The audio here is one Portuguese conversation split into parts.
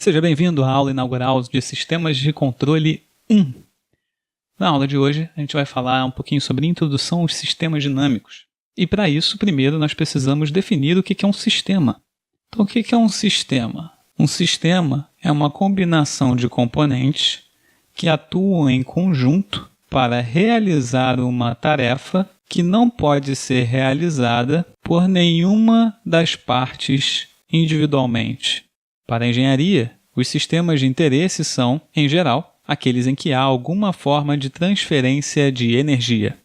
Seja bem-vindo à aula inaugural de Sistemas de Controle 1. Na aula de hoje, a gente vai falar um pouquinho sobre introdução aos sistemas dinâmicos. E para isso, primeiro, nós precisamos definir o que é um sistema. Então, o que é um sistema? Um sistema é uma combinação de componentes que atuam em conjunto para realizar uma tarefa que não pode ser realizada por nenhuma das partes individualmente. Para a engenharia, os sistemas de interesse são, em geral, aqueles em que há alguma forma de transferência de energia.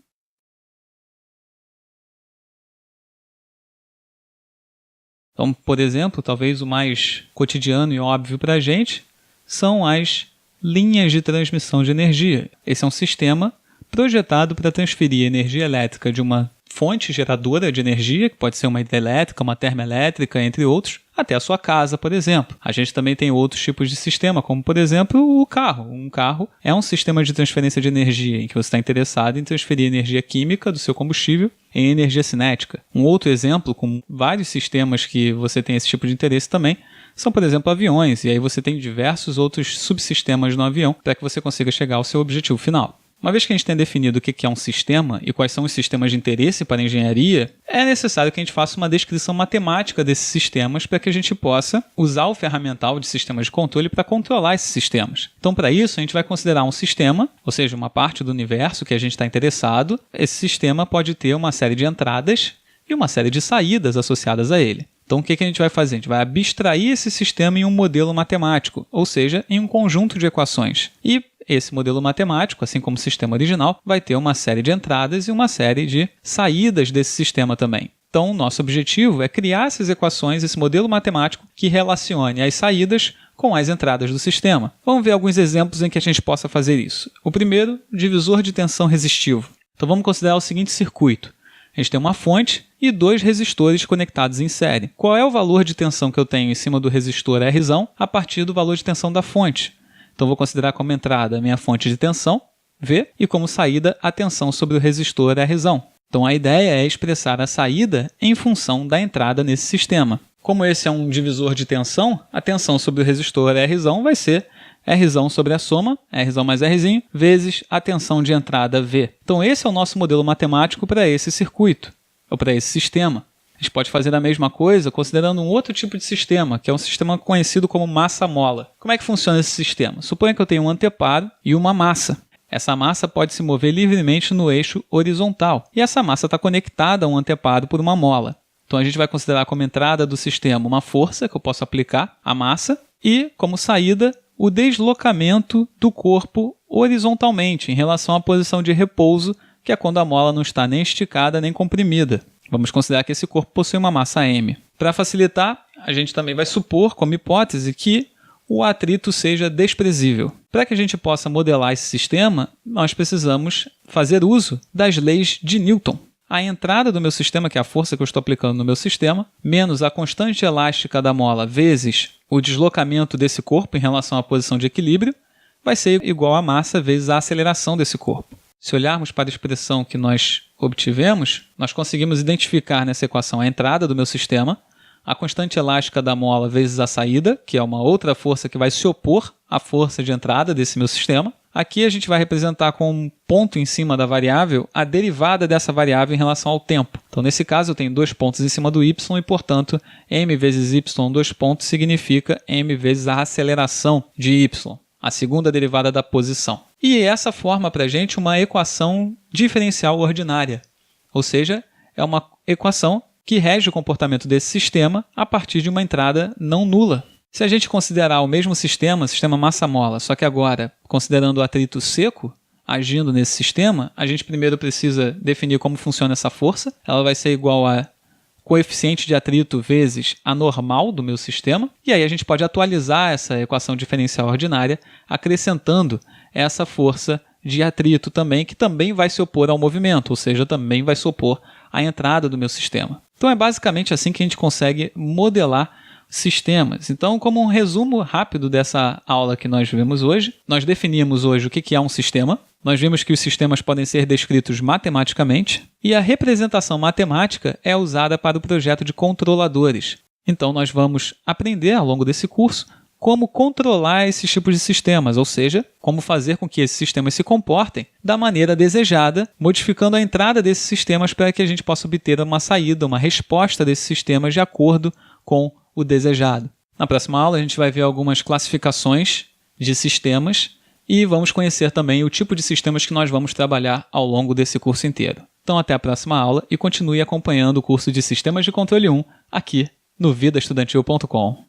Então, por exemplo, talvez o mais cotidiano e óbvio para a gente são as linhas de transmissão de energia. Esse é um sistema projetado para transferir energia elétrica de uma fonte geradora de energia, que pode ser uma hidrelétrica, uma termoelétrica, entre outros, até a sua casa, por exemplo. A gente também tem outros tipos de sistema, como, por exemplo, o carro. Um carro é um sistema de transferência de energia em que você está interessado em transferir energia química do seu combustível em energia cinética. Um outro exemplo, com vários sistemas que você tem esse tipo de interesse também, são, por exemplo, aviões. E aí você tem diversos outros subsistemas no avião para que você consiga chegar ao seu objetivo final. Uma vez que a gente tem definido o que é um sistema e quais são os sistemas de interesse para a engenharia, é necessário que a gente faça uma descrição matemática desses sistemas para que a gente possa usar o ferramental de sistemas de controle para controlar esses sistemas. Então, para isso, a gente vai considerar um sistema, ou seja, uma parte do universo que a gente está interessado. Esse sistema pode ter uma série de entradas e uma série de saídas associadas a ele. Então, o que a gente vai fazer? A gente vai abstrair esse sistema em um modelo matemático, ou seja, em um conjunto de equações. E esse modelo matemático, assim como o sistema original, vai ter uma série de entradas e uma série de saídas desse sistema também. Então, o nosso objetivo é criar essas equações, esse modelo matemático que relacione as saídas com as entradas do sistema. Vamos ver alguns exemplos em que a gente possa fazer isso. O primeiro, divisor de tensão resistivo. Então, vamos considerar o seguinte circuito. A gente tem uma fonte e dois resistores conectados em série. Qual é o valor de tensão que eu tenho em cima do resistor R a partir do valor de tensão da fonte? Então, vou considerar como entrada a minha fonte de tensão, V, e como saída a tensão sobre o resistor R. Então, a ideia é expressar a saída em função da entrada nesse sistema. Como esse é um divisor de tensão, a tensão sobre o resistor R vai ser R sobre a soma, R mais R, vezes a tensão de entrada V. Então, esse é o nosso modelo matemático para esse circuito, ou para esse sistema. A gente pode fazer a mesma coisa considerando um outro tipo de sistema, que é um sistema conhecido como massa-mola. Como é que funciona esse sistema? Suponha que eu tenho um anteparo e uma massa. Essa massa pode se mover livremente no eixo horizontal, e essa massa está conectada a um anteparo por uma mola. Então, a gente vai considerar como entrada do sistema uma força que eu posso aplicar à massa e, como saída, o deslocamento do corpo horizontalmente em relação à posição de repouso, que é quando a mola não está nem esticada nem comprimida. Vamos considerar que esse corpo possui uma massa m. Para facilitar, a gente também vai supor, como hipótese, que o atrito seja desprezível. Para que a gente possa modelar esse sistema, nós precisamos fazer uso das leis de Newton. A entrada do meu sistema, que é a força que eu estou aplicando no meu sistema, menos a constante elástica da mola vezes o deslocamento desse corpo em relação à posição de equilíbrio, vai ser igual a massa vezes a aceleração desse corpo. Se olharmos para a expressão que nós obtivemos, nós conseguimos identificar nessa equação a entrada do meu sistema, a constante elástica da mola vezes a saída, que é uma outra força que vai se opor à força de entrada desse meu sistema. Aqui a gente vai representar com um ponto em cima da variável a derivada dessa variável em relação ao tempo. Então, nesse caso, eu tenho dois pontos em cima do y e, portanto, m vezes y, dois pontos, significa m vezes a aceleração de y, a segunda derivada da posição. E essa forma para a gente uma equação diferencial ordinária, ou seja, é uma equação que rege o comportamento desse sistema a partir de uma entrada não nula. Se a gente considerar o mesmo sistema massa-mola, só que agora considerando o atrito seco agindo nesse sistema, a gente primeiro precisa definir como funciona essa força. Ela vai ser igual a coeficiente de atrito vezes a normal do meu sistema. E aí a gente pode atualizar essa equação diferencial ordinária acrescentando essa força de atrito também, que também vai se opor ao movimento, ou seja, também vai se opor à entrada do meu sistema. Então é basicamente assim que a gente consegue modelar sistemas. Então, como um resumo rápido dessa aula que nós vimos hoje, nós definimos hoje o que é um sistema. Nós vimos que os sistemas podem ser descritos matematicamente e a representação matemática é usada para o projeto de controladores. Então, nós vamos aprender ao longo desse curso como controlar esses tipos de sistemas, ou seja, como fazer com que esses sistemas se comportem da maneira desejada, modificando a entrada desses sistemas para que a gente possa obter uma saída, uma resposta desses sistemas de acordo com o desejado. Na próxima aula, a gente vai ver algumas classificações de sistemas e vamos conhecer também o tipo de sistemas que nós vamos trabalhar ao longo desse curso inteiro. Então, até a próxima aula e continue acompanhando o curso de Sistemas de Controle 1 aqui no vidaestudantil.com.